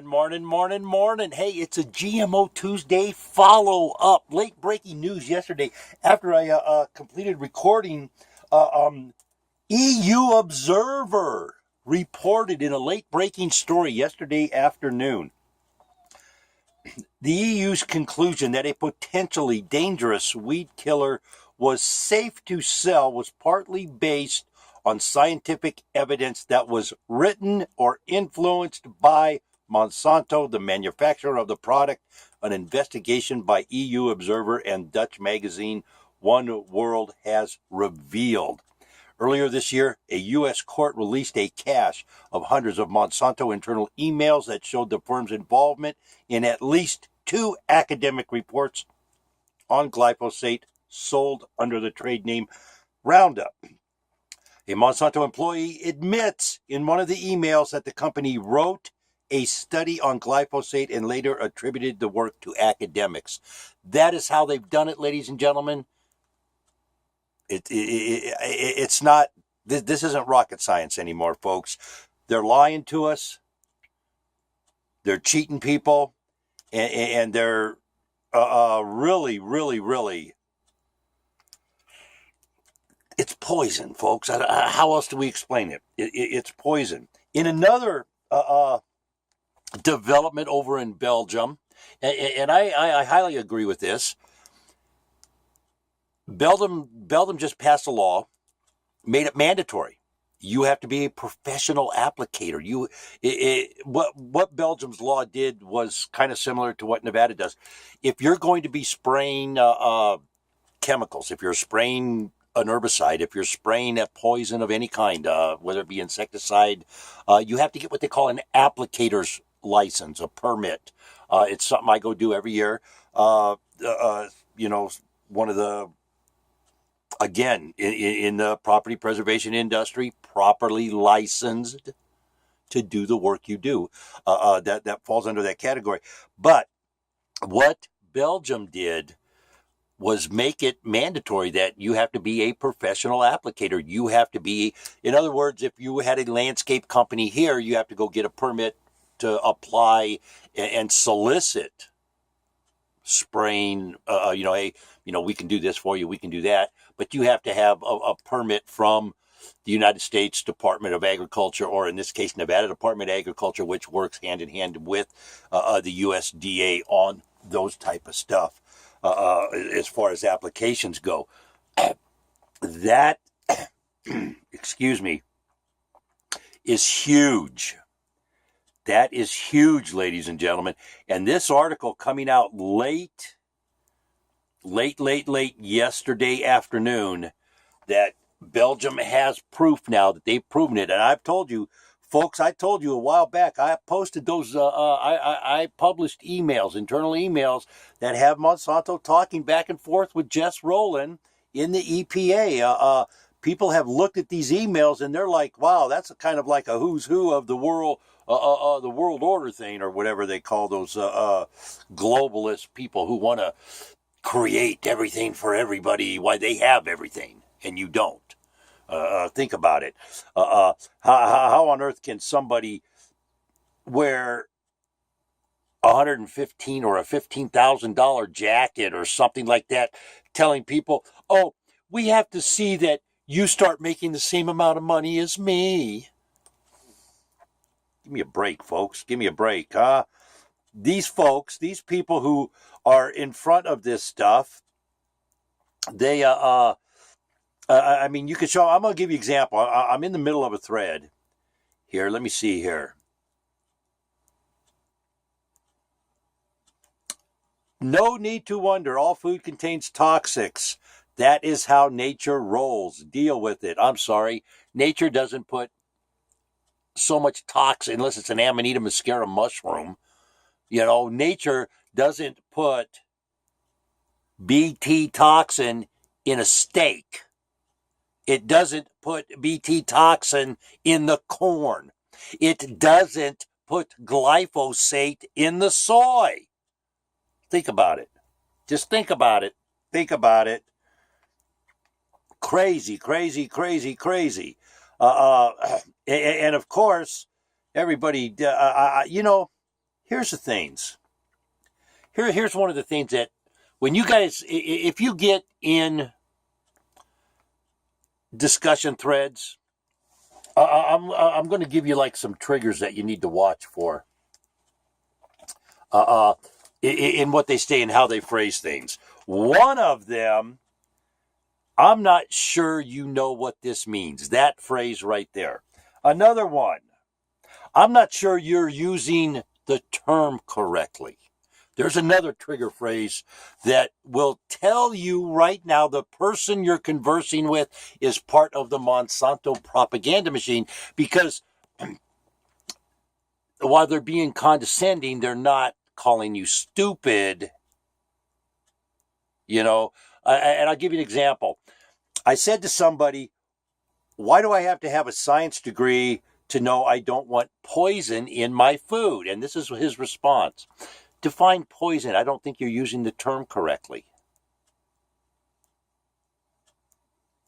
Morning. Hey, it's a GMO Tuesday follow-up. Late breaking news yesterday after I completed recording. EU Observer reported in a late breaking story yesterday afternoon the EU's conclusion that a potentially dangerous weed killer was safe to sell was partly based on scientific evidence that was written or influenced by Monsanto, the manufacturer of the product. An investigation by EU Observer and Dutch magazine One World has revealed. Earlier this year, a U.S. court released a cache of hundreds of Monsanto internal emails that showed the firm's involvement in at least 2 academic reports on glyphosate sold under the trade name Roundup. A Monsanto employee admits in one of the emails that the company wrote a study on glyphosate and later attributed the work to academics. That is how they've done it, ladies and gentlemen. It's not, this isn't rocket science anymore, folks. They're lying to us. They're cheating people. And they're really, it's poison, folks. How else do we explain it? It's poison. In another development over in Belgium, and I highly agree with this, Belgium just passed a law, made it mandatory. You have to be a professional applicator. What Belgium's law did was kind of similar to what Nevada does. If you're going to be spraying chemicals, if you're spraying an herbicide, if you're spraying a poison of any kind, whether it be insecticide, you have to get what they call an applicator's license, a permit. It's something I go do every year. One of the, again, in the property preservation industry, properly licensed to do the work you do. That falls under that category. But what Belgium did was make it mandatory that you have to be a professional applicator. You have to be, in other words, if you had a landscape company here, you have to go get a permit to apply and solicit spraying, hey, we can do this for you, we can do that. But you have to have a permit from the United States Department of Agriculture, or in this case, Nevada Department of Agriculture, which works hand in hand with the USDA on those type of stuff as far as applications go. That, excuse me, is huge. That is huge, ladies and gentlemen. And this article coming out late yesterday afternoon, that Belgium has proof now that they've proven it. And I've told you, folks, I told you a while back, I posted those, I published emails, internal emails that have Monsanto talking back and forth with Jess Rowland in the EPA. People have looked at these emails and they're like, wow, that's kind of like a who's who of the world order thing, or whatever they call those globalist people who want to create everything for everybody. Why they have everything and you don't. Think about it. How on earth can somebody wear $115 or a $15,000 jacket or something like that, telling people, oh, we have to see that you start making the same amount of money as me? Give me a break, folks. Give me a break, huh? These folks, these people who are in front of this stuff, they, I mean, you can show, I'm going to give you an example. I'm in the middle of a thread here. Let me see here. No need to wonder. All food contains toxics. That is how nature rolls. Deal with it. I'm sorry. Nature doesn't put so much toxin, unless it's an Amanita muscaria mushroom. Nature doesn't put Bt toxin in a steak. It doesn't put Bt toxin in the corn. It doesn't put glyphosate in the soy. Think about it. Just think about it. Think about it. Crazy. And of course, everybody, Here's the things. Here's one of the things that when you guys, if you get in discussion threads, I'm going to give you like some triggers that you need to watch for in what they say and how they phrase things. One of them, I'm not sure you know what this means. That phrase right there. Another one, I'm not sure you're using the term correctly. There's another trigger phrase that will tell you right now the person you're conversing with is part of the Monsanto propaganda machine, because while they're being condescending, they're not calling you stupid. You know, and I'll give you an example. I said to somebody, why do I have to have a science degree to know I don't want poison in my food? And this is his response. Define poison. I don't think you're using the term correctly.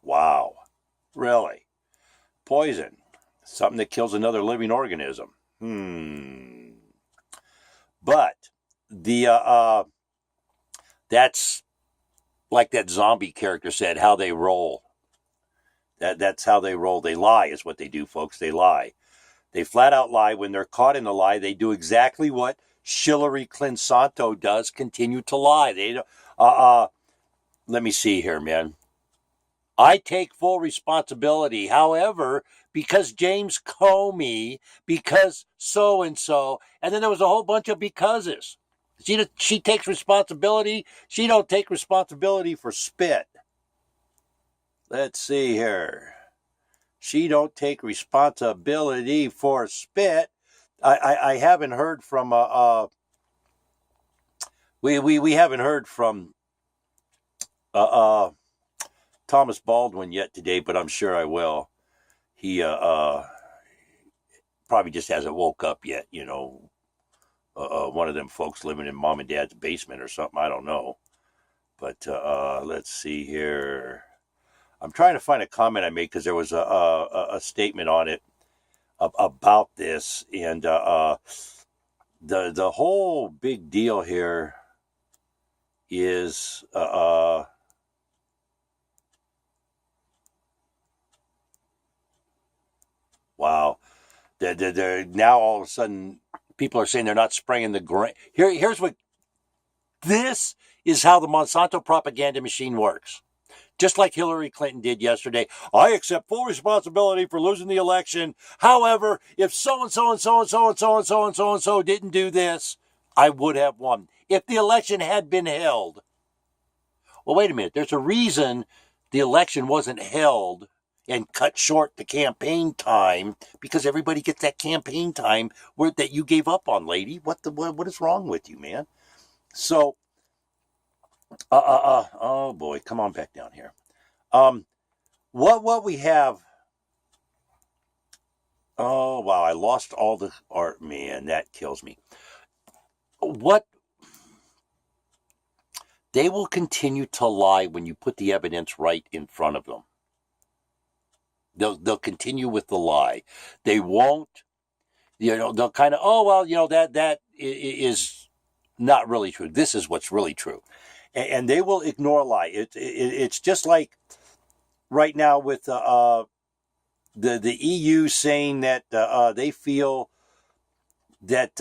Wow. Really? Poison. Something that kills another living organism. But that's like that zombie character said, how they roll. That's how they roll. They lie is what they do, folks. They lie. They flat out lie. When they're caught in a lie, they do exactly what Hillary Clinton does, continue to lie. They let me see here, man. I take full responsibility. However, because James Comey, because so-and-so, and then there was a whole bunch of becauses. She takes responsibility. She don't take responsibility for spit. Let's see here. She don't take responsibility for spit. I haven't heard from we haven't heard from Thomas Baldwin yet today, but I'm sure I will. He probably just hasn't woke up yet, you know. One of them folks living in mom and dad's basement or something. I don't know. But let's see here. I'm trying to find a comment I made because there was a statement on it about this, and the whole big deal here is wow. They're now all of a sudden people are saying they're not spraying the grain. Here's what this is how the Monsanto propaganda machine works. Just like Hillary Clinton did yesterday. I accept full responsibility for losing the election. However, if so-and-so and so-and-so and so-and-so and so-and-so didn't do this, I would have won. If the election had been held. Well, wait a minute. There's a reason the election wasn't held and cut short the campaign time, because everybody gets that campaign time that you gave up on, lady. What is wrong with you, man? So, oh boy, come on back down here. What we have. Oh wow, I lost all the art, man. That kills me. What they will continue to lie when you put the evidence right in front of them. They'll continue with the lie. They won't. You know, they'll kind of, oh well, you know, that is not really true. This is what's really true. And they will ignore a lie. It's just like right now with the EU saying that they feel that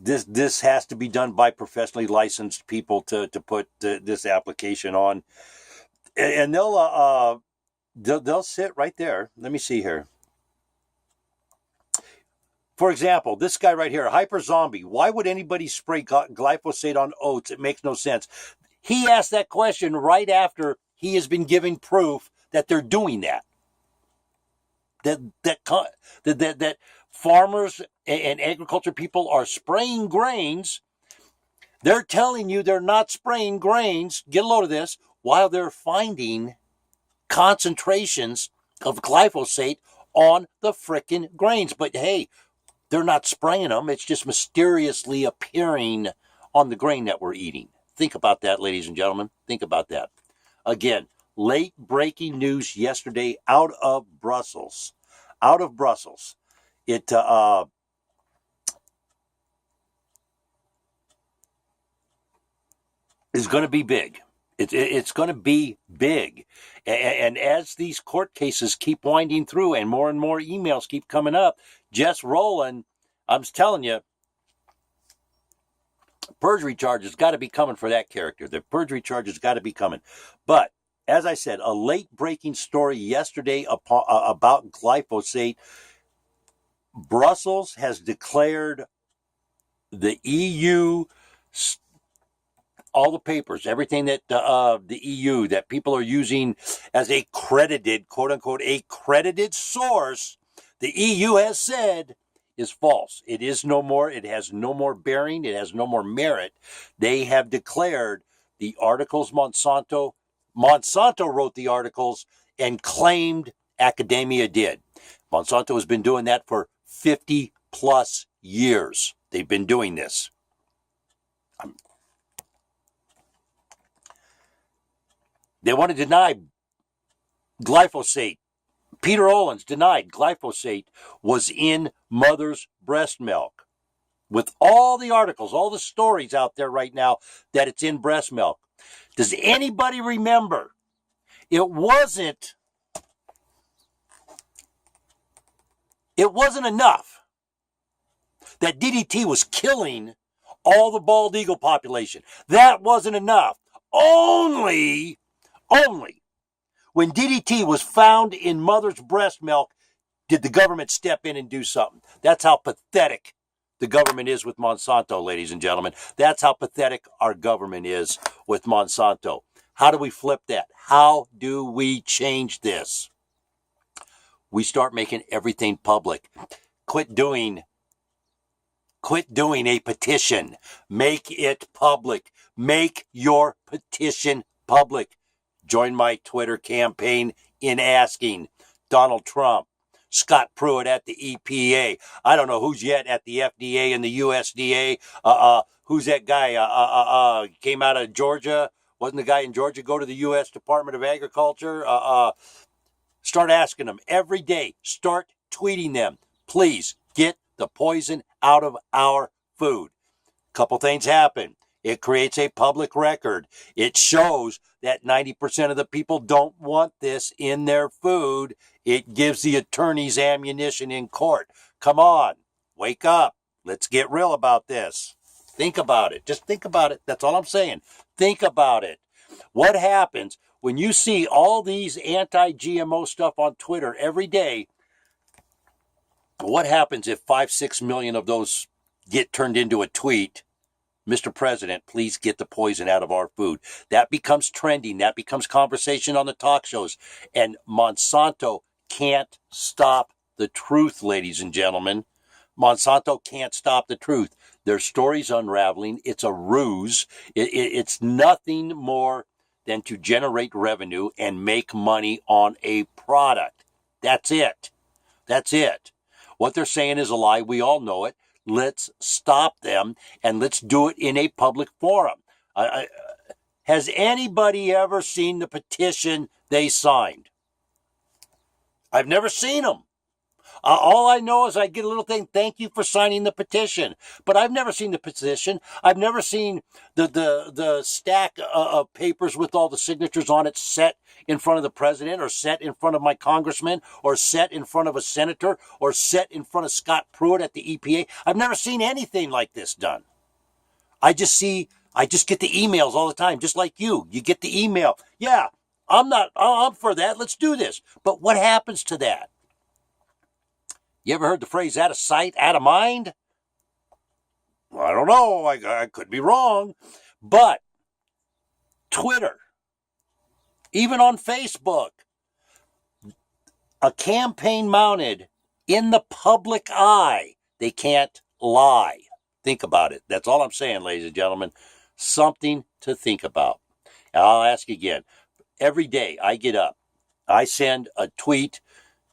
this has to be done by professionally licensed people to put this application on, and they'll sit right there. Let me see here. For example, this guy right here, Hyper Zombie. Why would anybody spray glyphosate on oats? It makes no sense. He asked that question right after he has been giving proof that they're doing that. That farmers and agriculture people are spraying grains. They're telling you they're not spraying grains. Get a load of this. While they're finding concentrations of glyphosate on the frickin' grains. But hey, they're not spraying them. It's just mysteriously appearing on the grain that we're eating. Think about that, ladies and gentlemen. Think about that. Again, late breaking news yesterday out of Brussels. It is going to be big. It's going to be big. And as these court cases keep winding through and more emails keep coming up, Jess Rowland, I'm telling you, perjury charges got to be coming for that character. The perjury charges got to be coming. But as I said, a late breaking story yesterday about glyphosate. Brussels has declared the EU, all the papers, everything that the EU that people are using as a credited, quote unquote, a credited source, the EU has said is false. It is no more. It has no more bearing. It has no more merit. They have declared the articles Monsanto wrote the articles and claimed academia did. Monsanto has been doing that for 50 plus years. They've been doing this. They want to deny glyphosate. Peter Owens denied glyphosate was in mother's breast milk. With all the articles, all the stories out there right now that it's in breast milk. Does anybody remember? It wasn't enough that DDT was killing all the bald eagle population. That wasn't enough. Only when DDT was found in mother's breast milk did the government step in and do something. That's how pathetic the government is with Monsanto, ladies and gentlemen. That's how pathetic our government is with Monsanto. How do we flip that? How do we change this? We start making everything public. Quit doing a petition. Make it public. Make your petition public. Join my Twitter campaign in asking Donald Trump, Scott Pruitt at the EPA. I don't know who's yet at the FDA and the USDA. Who's that guy? Came out of Georgia. Wasn't the guy in Georgia go to the U.S. Department of Agriculture? Start asking them every day. Start tweeting them. Please get the poison out of our food. Couple things happen. It creates a public record. It shows that 90% of the people don't want this in their food. It gives the attorneys ammunition in court. Come on, wake up. Let's get real about this. Think about it. Just think about it. That's all I'm saying. Think about it. What happens when you see all these anti-GMO stuff on Twitter every day? What happens if 5-6 million of those get turned into a tweet? Mr. President, please get the poison out of our food. That becomes trending. That becomes conversation on the talk shows. And Monsanto can't stop the truth, ladies and gentlemen. Monsanto can't stop the truth. Their story's unraveling. It's a ruse. It's nothing more than to generate revenue and make money on a product. That's it. That's it. What they're saying is a lie. We all know it. Let's stop them, and let's do it in a public forum. Has anybody ever seen the petition they signed? I've never seen them. All I know is I get a little thing, thank you for signing the petition. But I've never seen the petition. I've never seen the stack of papers with all the signatures on it set in front of the president, or set in front of my congressman, or set in front of a senator, or set in front of Scott Pruitt at the EPA. I've never seen anything like this done. I just get the emails all the time, just like you. You get the email. Yeah, I'm for that. Let's do this. But what happens to that? You ever heard the phrase out of sight, out of mind? Well, I don't know. I could be wrong. But Twitter, even on Facebook, a campaign mounted in the public eye, they can't lie. Think about it. That's all I'm saying, ladies and gentlemen. Something to think about. And I'll ask again. Every day I get up, I send a tweet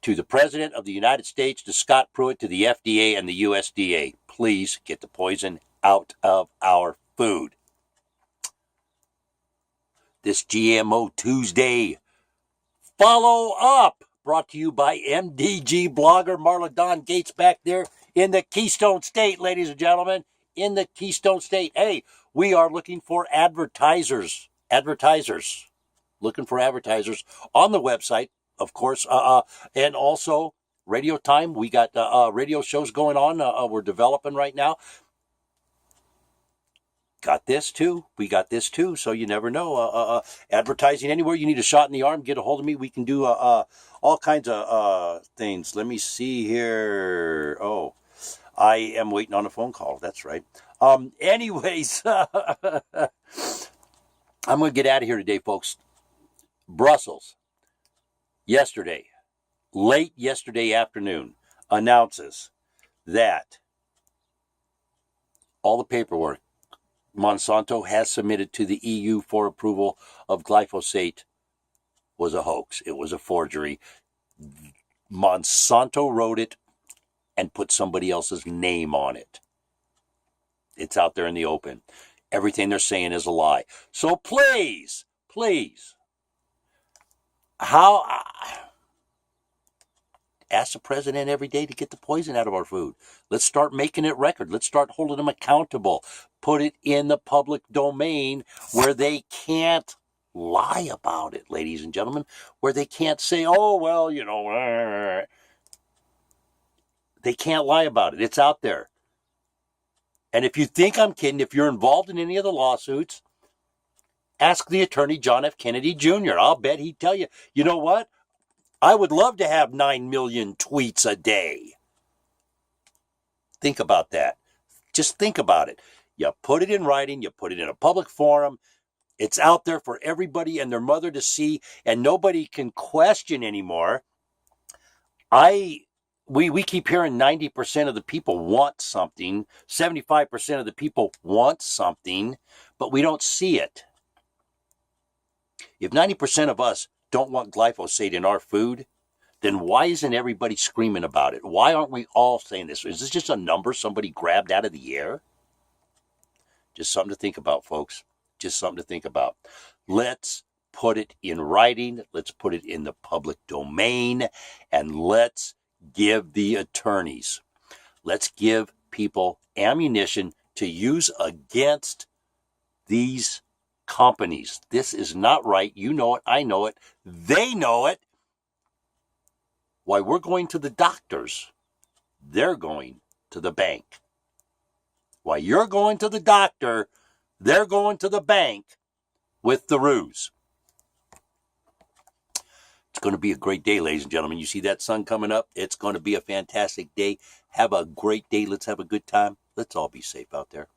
to the President of the United States, to Scott Pruitt, to the FDA and the USDA. Please get the poison out of our food. This GMO Tuesday, follow up. brought to you by MDG blogger Marla Don Gates back there in the Keystone State, ladies and gentlemen, in the Keystone State. Hey, we are looking for advertisers. Looking for advertisers on the website, of course, and also radio time. We got radio shows going on. We're developing right now. Got this too. We got this too. So you never know. Advertising anywhere you need a shot in the arm, get a hold of me. We can do all kinds of things. Let me see here. Oh, I am waiting on a phone call. That's right. Anyways, I'm going to get out of here today, folks. Brussels, late yesterday afternoon, announces that all the paperwork Monsanto has submitted to the EU for approval of glyphosate was a hoax. It was a forgery. Monsanto wrote it and put somebody else's name on it. It's out there in the open. Everything they're saying is a lie. So please, ask the president every day to get the poison out of our food. Let's start making it record. Let's start holding them accountable. Put it in the public domain where they can't lie about it, ladies and gentlemen, where they can't say, oh, well, they can't lie about it. It's out there. And if you think I'm kidding, if you're involved in any of the lawsuits, ask the attorney, John F. Kennedy Jr. I'll bet he'd tell you, you know what? I would love to have 9 million tweets a day. Think about that. Just think about it. You put it in writing. You put it in a public forum. It's out there for everybody and their mother to see, and nobody can question anymore. We keep hearing 90% of the people want something. 75% of the people want something, but we don't see it. If 90% of us don't want glyphosate in our food, then why isn't everybody screaming about it? Why aren't we all saying this? Is this just a number somebody grabbed out of the air? Just something to think about, folks. Just something to think about. Let's put it in writing. Let's put it in the public domain. And let's give the attorneys, let's give people ammunition to use against these companies. This is not right. You know it. I know it. They know it. Why we're going to the doctors, they're going to the bank. While you're going to the doctor, they're going to the bank with the ruse. It's going to be a great day, ladies and gentlemen. You see that sun coming up? It's going to be a fantastic day. Have a great day. Let's have a good time. Let's all be safe out there.